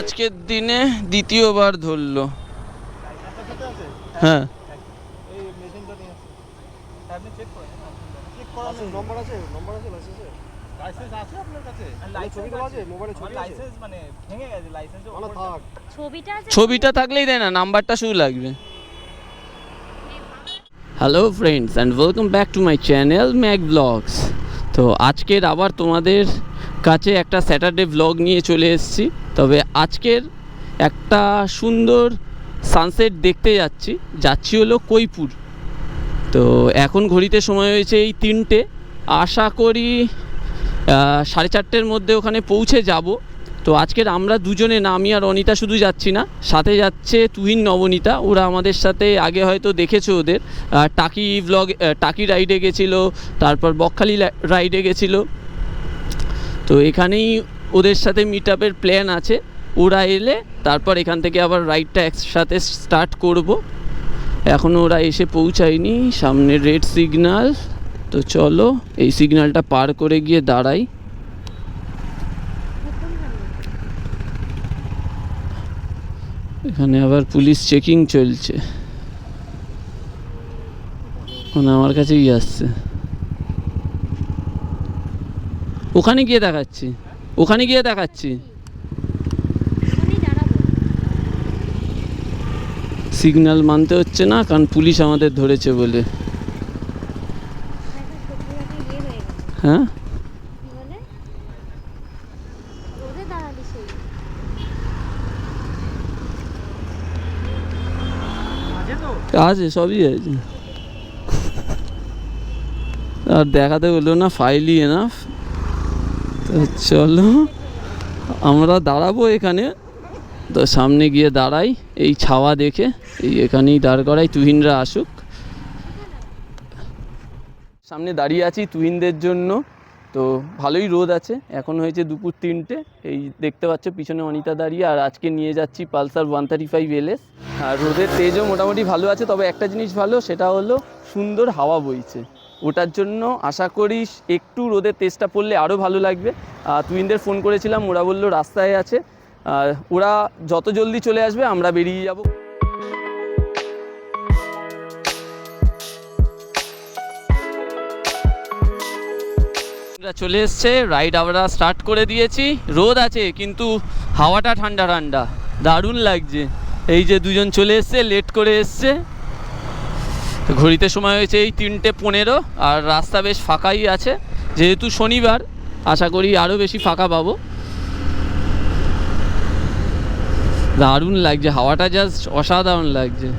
আজকের দিনে দ্বিতীয়বার ধরলো। হ্যাঁ ছবিটা থাকলেই দেয় না, নাম্বারটা শুধু লাগবে। Hello friends and welcome back to my channel Mac blogs. তো আজকের আবার তোমাদের কাছে একটা স্যাটারডে ব্লগ নিয়ে চলে এসেছি। তবে আজকের একটা সুন্দর সানসেট দেখতে যাচ্ছি হলো কৈপুর। তো এখন ঘড়িতে সময় হয়েছে এই 3টে, আশা করি 4:30-র মধ্যে ওখানে পৌঁছে যাব। তো আজকের আমরা দুজনে না, আমি আর অনিতা শুধু যাচ্ছি না, সাথে যাচ্ছে তুহিন, নবনীতা। ওরা আমাদের সাথে আগে হয়তো দেখেছো ওদের, টাকি রাইডে গেছিলো, তারপর বকখালি রাইডে গেছিলো। তো এখানেই ওদের সাথে মিট আপের প্ল্যান আছে। ওরা এলে তারপর এখান থেকে আবার রাইডটা একসাথে স্টার্ট করব। এখনও ওরা এসে পৌঁছায়নি, সামনে রেড সিগন্যাল। তো চলো এই সিগন্যালটা পার করে গিয়ে দাঁড়াই। এখানে আবার পুলিশ চেকিং চলছে, এখন আমার কাছেই আসছে। ওখানে গিয়ে দেখাচ্ছি সিগন্যাল মানতে হচ্ছে না, কারণ পুলিশ আমাদের ধরেছে বলে। হ্যাঁ আছে, সবই আছে, আর দেখাতে হলো না, ফাইলই এনাফ। তো চলো আমরা দাঁড়াবো এখানে। তো সামনে গিয়ে দাঁড়াই, এই ছাওয়া দেখে এখানেই দাঁড় করাই, তুহিনরা আসুক। সামনে দাঁড়িয়ে আছি তুহিনদের জন্য। তো ভালোই রোদ আছে, এখন হয়েছে দুপুর 3টে। এই দেখতে পাচ্ছ পিছনে অনিতা দাঁড়িয়ে, আর আজকে নিয়ে যাচ্ছি পালসার 135 LS। আর রোদের তেজও মোটামুটি ভালো আছে, তবে একটা জিনিস ভালো, সেটা হলো সুন্দর হাওয়া বইছে। ওটার জন্য আশা করি একটু রোদের তেজটা পড়লে আরও ভালো লাগবে। তুহিনদের ফোন করেছিলাম, ওরা বললো রাস্তায় আছে, ওরা যত জলদি চলে আসবে আমরা বেরিয়ে যাব। চলে এসছে, রাইড আমরা স্টার্ট করে দিয়েছি। রোদ আছে কিন্তু হাওয়াটা ঠান্ডা ঠান্ডা, দারুণ লাগছে। এই যে দুজন চলে এসছে, লেট করে এসছে। ঘড়িতে সময় হয়েছে এই 3:15, আর রাস্তা বেশ ফাঁকাই আছে, যেহেতু শনিবার আশা করি আরও বেশি ফাঁকা পাবো। দারুণ লাগছে, হাওয়াটা জাস্ট অসাধারণ লাগছে।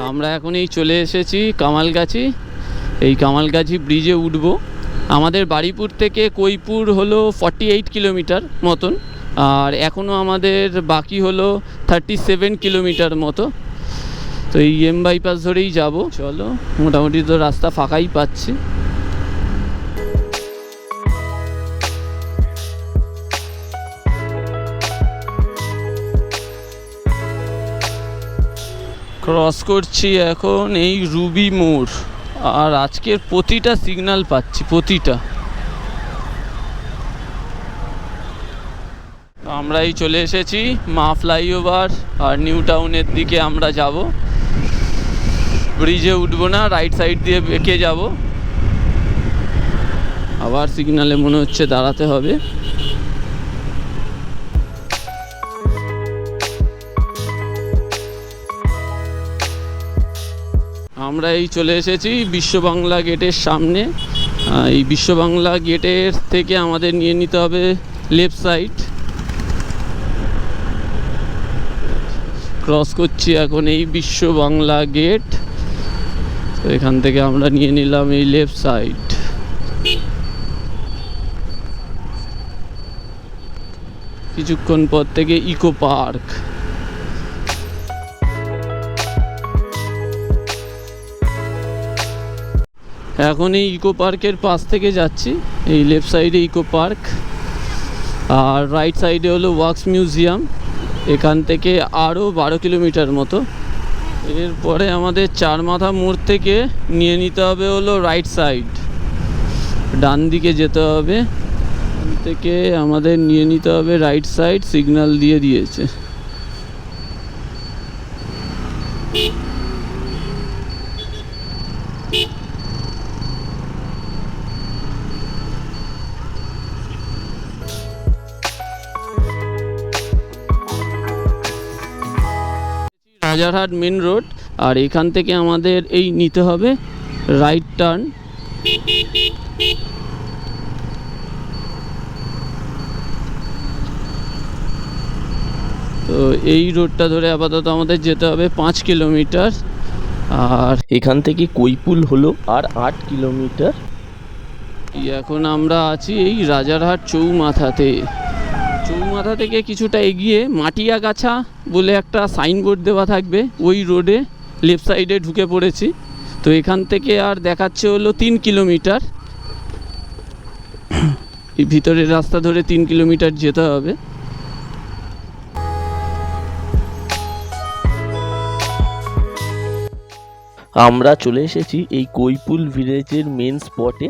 আমরা এখন এই চলে এসেছি কামালগাছি। এই কামালগাছি ব্রিজে উঠব। আমাদের বারুইপুর থেকে কৈপুর হলো 48 কিলোমিটার মতন, আর এখনও আমাদের বাকি হলো 37 কিলোমিটার মতো। তো এই বাইপাস ধরেই যাব। চলো, মোটামুটি তো রাস্তা ফাঁকাই পাচ্ছি। ক্রস করছি এখন এই রুবি মোড়, আর আজকের প্রতিটা সিগন্যাল পাচ্ছি, প্রতিটা। আমরা এই চলে এসেছি মা ফ্লাইওভার আর নিউ টাউনের দিকে আমরা যাব। ব্রিজে উঠবো না, রাইট সাইড দিয়ে বেঁকে যাব। আবার সিগন্যালে মনে হচ্ছে দাঁড়াতে হবে। আমরা এই চলে এসেছি বিশ্ব বাংলা গেটের সামনে। এই বিশ্ব বাংলা গেটের থেকে আমাদের নিয়ে নিতে হবে লেফট সাইড। ক্রস করছি এখন এই বিশ্ব বাংলা গেট। তো এখান থেকে আমরা নিয়ে নিলাম এই লেফট সাইড। কিছুক্ষণ পর থেকে ইকো পার্ক। এখন এই ইকো পার্কের পাশ থেকে যাচ্ছি, এই লেফট সাইডে ইকো পার্ক, আর রাইট সাইডে হলো ওয়াক্স মিউজিয়াম। এখান থেকে আরও 12 কিলোমিটার মতো। এরপরে আমাদের চারমাথা মোড় থেকে নিয়ে নিতে হবে হলো রাইট সাইড। ডান দিকে যেতে হবে, এখান থেকে আমাদের নিয়ে নিতে হবে রাইট সাইড, সিগন্যাল দিয়ে দিয়েছে। রাজারহাট মেন রোড, আর এখান থেকে আমাদের এই নিতে হবে রাইট টার্ন। তো এই রোডটা ধরে আপাতত আমাদের যেতে হবে 5 কিলোমিটার। আর এখান থেকে কৈপুল হলো আর 8 কিলোমিটার। এখন আমরা আছি এই রাজারহাট চৌমাথাতে। চৌমাথা থেকে কিছুটা এগিয়ে মাটিয়াগাছা বলে একটা সাইনবোর্ড দেওয়া থাকবে, ওই রোডে লেফট সাইডে ঢুকে পড়েছি। তো এখান থেকে আর দেখাচ্ছে হলো 3 কিলোমিটার। এই ভিতরের রাস্তা ধরে 3 কিলোমিটার যেতে হবে। আমরা চলে এসেছি এই কৈপুল ভিলেজের মেন স্পটে।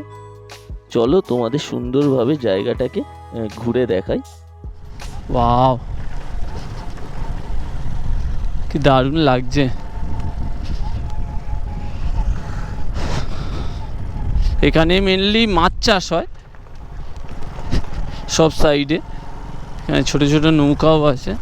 চলো তোমাদের সুন্দরভাবে জায়গাটাকে ঘুরে দেখাই। ওয়াও, কি দারুণ লাগছে। এখানে মেনলি মাছ চাষ হয় সব সাইডে, এখানে ছোট ছোট নৌকাও আছে।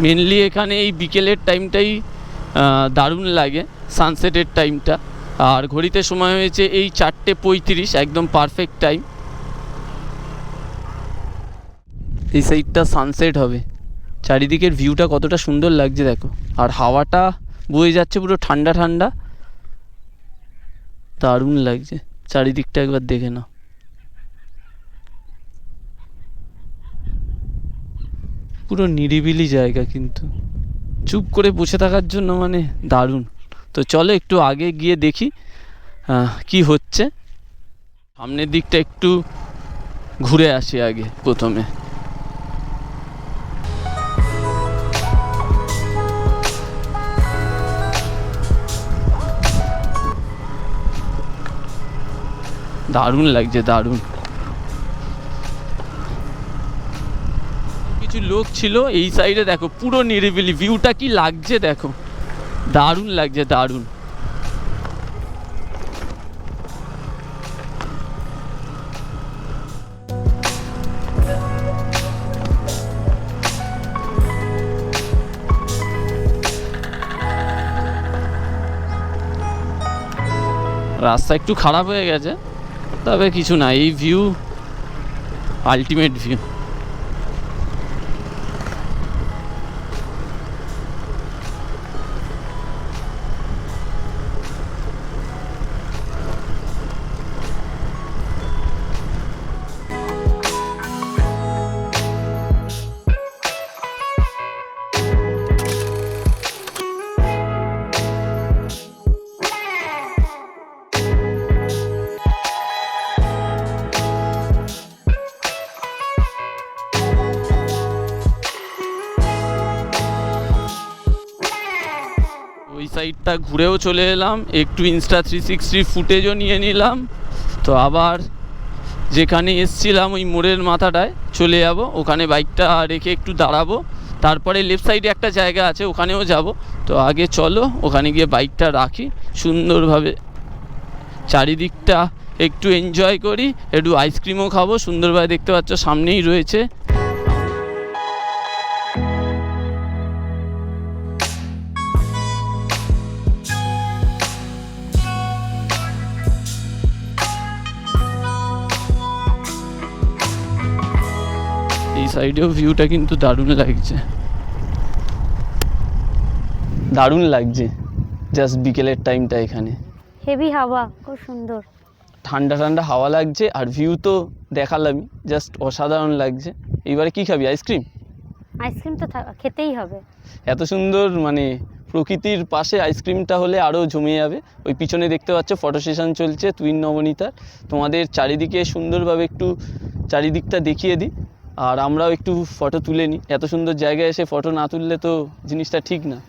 মেনলি এখানে এই বিকেলের টাইমটাই দারুণ লাগে, সানসেটের টাইমটা। আর ঘড়িতে সময় হয়েছে এই 4:35, একদম পারফেক্ট টাইম। এই সাইডটা সানসেট হবে, চারিদিকের ভিউটা কতটা সুন্দর লাগছে দেখো। আর হাওয়াটা বয়ে যাচ্ছে পুরো ঠান্ডা ঠান্ডা, দারুণ লাগছে। চারিদিকটা একবার দেখে নাও। পুরো নিরিবিলি জায়গা, কিন্তু চুপ করে বসে থাকার জন্য মানে দারুণ। তো চলো একটু আগে গিয়ে দেখি কি হচ্ছে। সামনের দিকটা একটু ঘুরে আসি আগে প্রথমে। দারুণ লাগছে, দারুণ। কিছু লোক ছিল এই সাইডে, দেখো পুরো নিরিবিলি, ভিউটা কি লাগছে দেখো, দারুণ লাগছে, দারুণ। রাস্তা একটু খারাপ হয়ে গেছে, তবে কিছু না, এই ভিউ আলটিমেট ভিউ। ওই সাইডটা ঘুরেও চলে এলাম, একটু ইনস্টা 360 ফুটেজও নিয়ে নিলাম। তো আবার যেখানে এসছিলাম ওই মোড়ের মাথাটায় চলে যাব, ওখানে বাইকটা রেখে একটু দাঁড়াবো, তারপরে লেফট সাইডে একটা জায়গা আছে ওখানেও যাব। তো আগে চলো ওখানে গিয়ে বাইকটা রাখি, সুন্দরভাবে চারিদিকটা একটু এনজয় করি, একটু আইসক্রিমও খাবো। সুন্দরভাবে দেখতে পাচ্ছ সামনেই রয়েছে। এই সাইডেও ভিউটা কিন্তু দারুণ লাগছে, দারুণ লাগছে। জাস্ট বিকেলের টাইমটা এখানে হেভি হাওয়া, খুব সুন্দর, ঠান্ডা ঠান্ডা হাওয়া লাগছে। আর ভিউ তো দেখালামই, জাস্ট অসাধারণ লাগছে। এইবারে কি খাবি? আইসক্রিম? আইসক্রিম তো খেতেই হবে। এত সুন্দর মানে প্রকৃতির পাশে আইসক্রিমটা হলে আরও জমে যাবে। ওই পিছনে দেখতে পাচ্ছ ফটো সেশন চলছে টুইন নবনীতার। তোমাদের চারিদিকে সুন্দরভাবে একটু চারিদিকটা দেখিয়ে দিই, আর আমরাও একটু ফটো তুলে নিই। এত সুন্দর জায়গায় এসে ফটো না তুললে তো জিনিসটা ঠিক না।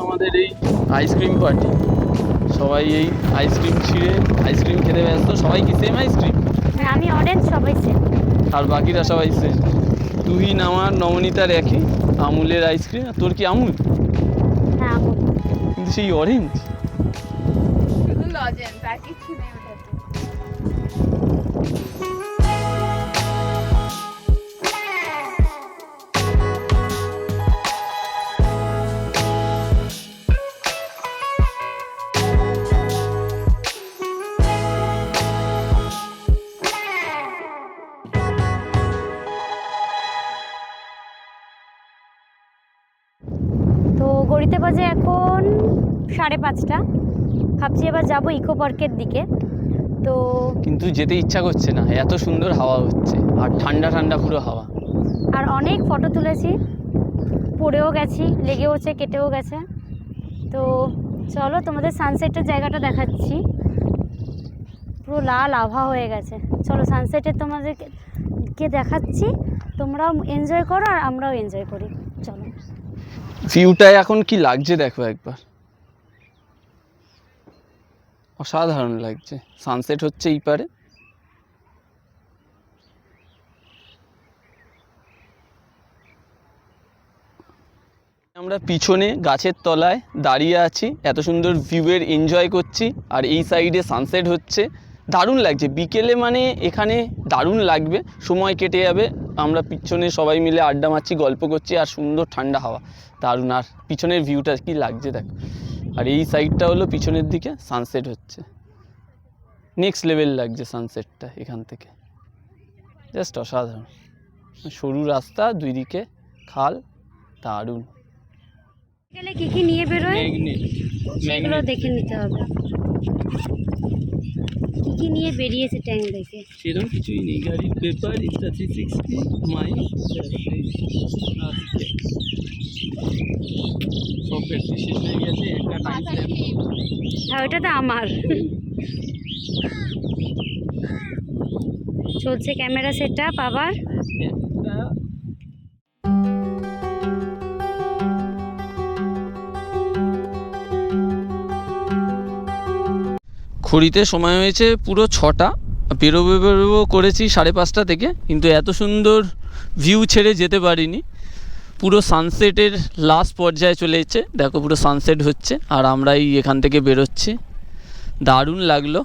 আমাদের এই আইসক্রিম পার্টি, সবাই এই আইসক্রিম ছিঁড়ে আইসক্রিম খেতে ব্যস্ত। সবাই কি সেম আইসক্রিম? আমি অরেঞ্জ, সবাই সেম। আর বাকিরা সবাই সেম। তুহিন আমার নবনীতার একই আমুলের আইসক্রিম। আর তোর কি আমুল? হ্যাঁ, আমুল। কিন্তু সেই অরেঞ্জ। শুধু লজেন্স, আর কিছু নেই ওটাতে। তো গড়িতে বাজে এখন 5:30। ভাবছি এবার যাবো ইকো পার্কের দিকে। তো কিন্তু যেতে ইচ্ছা করছে না, এত সুন্দর হাওয়া হচ্ছে আর ঠান্ডা ঠান্ডা পুরো হাওয়া। আর অনেক ফটো তুলেছি, পড়েও গেছি, লেগেওছে, কেটেও গেছে। তো চলো তোমাদের সানসেটের জায়গাটা দেখাচ্ছি। পুরো লাল আভা হয়ে গেছে। চলো সানসেটের তোমাদেরকে দেখাচ্ছি, তোমরাও এনজয় করো আর আমরাও এনজয় করি। চলো। ভিউটায় এখন কি লাগছে দেখো একবার, অসাধারণ লাগছে। সানসেট হচ্ছে এই পারে। আমরা পিছনে গাছের তলায় দাঁড়িয়ে আছি, এত সুন্দর ভিউয়ের এনজয় করছি। আর এই সাইডে সানসেট হচ্ছে, দারুণ লাগছে। বিকেলে মানে এখানে দারুণ লাগবে, সময় কেটে যাবে। আমরা পিছনে সবাই মিলে আড্ডা মারছি, গল্প করছি, আর সুন্দর ঠান্ডা হাওয়া, দারুণ। আর পিছনের ভিউটা কি লাগছে দেখো। আর এই সাইডটা হলো পিছনের দিকে সানসেট হচ্ছে, নেক্সট লেভেল লাগছে সানসেটটা এখান থেকে, জাস্ট অসাধারণ। সরু রাস্তা, দুই দিকে খাল, দারুণ। গেলে কি কি নিয়ে বেরোয় সেগুলো দেখে নিতে হবে। কি কি নিয়ে বেরিয়েছে ট্যাঙ্ক দেখে। সেরকম কিছুই নেই, গাড়ির পেপার, ইনস্টা 360, মাইক, সব ব্যাটারি শেষ হয়ে গেছে। একটা টাইম হ্যাঁ, ওইটা তো আমার। চলছে ক্যামেরা সেটআপ আবার। ঘড়িতে সময় হয়েছে পুরো 6টা। বেরোবো করেছি 5:30 থেকে, কিন্তু এত সুন্দর ভিউ ছেড়ে যেতে পারিনি। পুরো সানসেটের লাস্ট পর্যায়ে চলে এসেছে, দেখো পুরো সানসেট হচ্ছে আর আমরাই এখান থেকে বেরোচ্ছি। দারুণ লাগলো।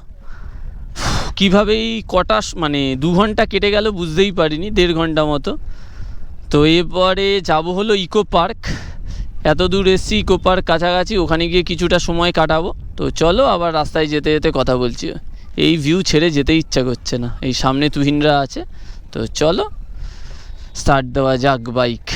কীভাবে এই কটা মানে 2 ঘন্টা কেটে গেল বুঝতেই পারিনি, 1.5 ঘন্টা মতো। তো এরপরে যাব হলো ইকো পার্ক। এত দূর এসছি, ইকো পার্ক কাছাকাছি, ওখানে গিয়ে কিছুটা সময় কাটাবো। তো চলো, আবার রাস্তায় যেতে যেতে কথা বলছি। এই ভিউ ছেড়ে যেতে ইচ্ছা করছে না। এই সামনে তুহিনরা আছে, তো চলো স্টার্ট দেওয়া যাক বাইক।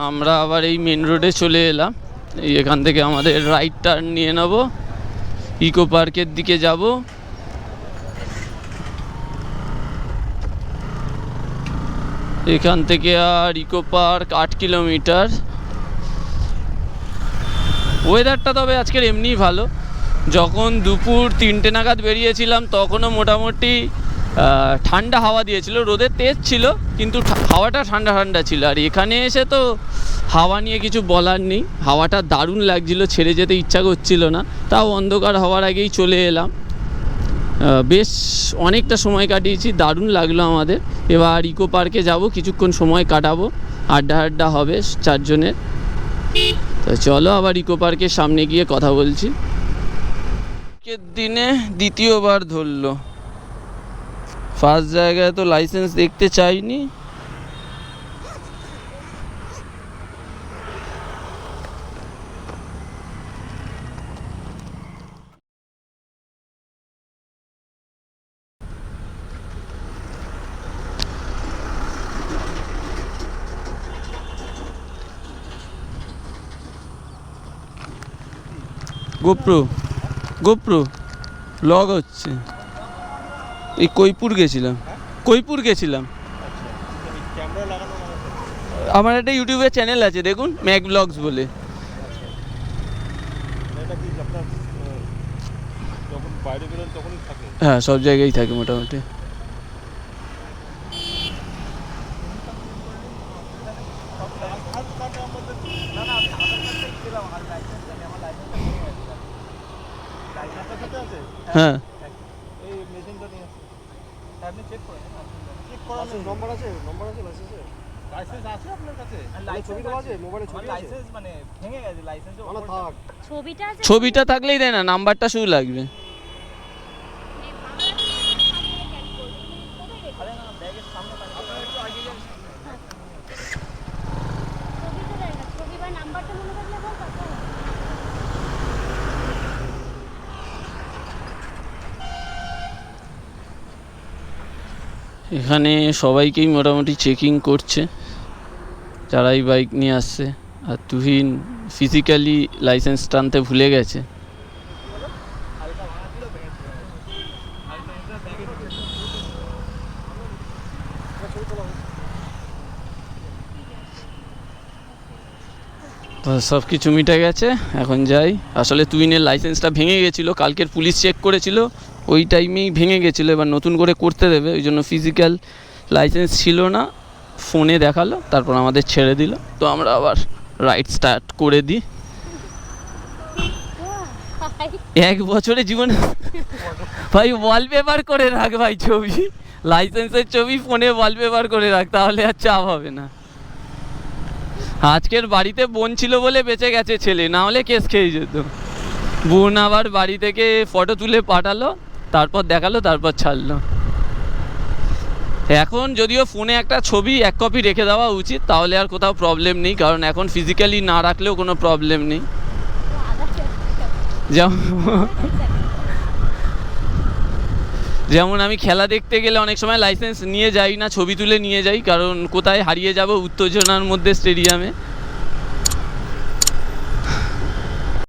আমরা আবার এই মেন রোডে চলে এলাম। এই এখান থেকে আমাদের রাইট টার্ন নিয়ে নেব, ইকো পার্কের দিকে যাব। এখান থেকে আর ইকো পার্ক 8 কিলোমিটার। ওয়েদারটা তবে আজকের এমনিই ভালো। যখন দুপুর 3টে নাগাদ বেরিয়েছিলাম তখনও মোটামুটি ঠান্ডা হাওয়া দিয়েছিল, রোদের তেজ ছিল কিন্তু হাওয়াটা ঠান্ডা ঠান্ডা ছিল। আর এখানে এসে তো হাওয়া নিয়ে কিছু বলার নেই, হাওয়াটা দারুণ লাগছিল, ছেড়ে যেতে ইচ্ছা করছিল না। তাও অন্ধকার হওয়ার আগেই চলে এলাম। বেশ অনেকটা সময় কাটিয়েছি, দারুণ লাগলো আমাদের। এবার ইকো পার্কে যাব, কিছুক্ষণ সময় কাটাবো, আড্ডা হবে চারজনের। তো চলো আবার ইকো পার্কের সামনে গিয়ে কথা বলছি। আজকের দিনে দ্বিতীয়বার ধরলো, ফার্স্ট জায়গায় তো লাইসেন্স দেখতে চাইনি। গোপ্রো ব্লগ হচ্ছে। এই কৈপুর গেছিলাম। আমার একটা ইউটিউবে চ্যানেল আছে, দেখুন, ম্যাক ব্লগস বলে। হ্যাঁ, সব জায়গায় থাকে মোটামুটি। হ্যাঁ, ছবিটা থাকলেই দেয় না, নাম্বারটা শুধু লাগবে। এখানে সবাইকেই মোটামুটি চেকিং করছে যারাই বাইক নিয়ে আসছে। আর তুহিন ফিজিক্যালি লাইসেন্স টানতে ভুলে গেছে। তো সব কিছু মিটে গেছে, এখন যাই। আসলে তুহিনের লাইসেন্সটা ভেঙে গেছিলো, কালকের পুলিশ চেক করেছিল, ওই টাইমেই ভেঙে গেছিলো। এবার নতুন করে করতে দেবে, ওই জন্য ফিজিক্যাল লাইসেন্স ছিল না, ফোনে দেখালো, তারপর আমাদের ছেড়ে দিল। তো আমরা আবার রাইড স্টার্ট করে দিই। 1 বছরে জীবনে ভাই ওয়ালপেপার করে রাখ ভাই, ছবি, লাইসেন্সের ছবি ফোনে ওয়ালপেপার করে রাখ, তাহলে আর চাপ হবে না। আজকের বাড়িতে বোন ছিল বলে বেঁচে গেছে ছেলে, না হলে কেস খেয়ে যেত। বোন আবার বাড়ি থেকে ফটো তুলে পাঠালো, তারপর দেখালো, তারপর ছাড়লো। এখন যদিও ফোনে একটা ছবি 1 কপি রেখে দেওয়া উচিত, তাহলে আর কোথাও প্রবলেম নেই, কারণ এখন ফিজিক্যালি না রাখলেও কোনো প্রবলেম নেই। যেমন আমি খেলা দেখতে গেলে অনেক সময় লাইসেন্স নিয়ে যাই না, ছবি তুলে নিয়ে যাই, কারণ কোথায় হারিয়ে যাব উত্তেজনার মধ্যে স্টেডিয়ামে।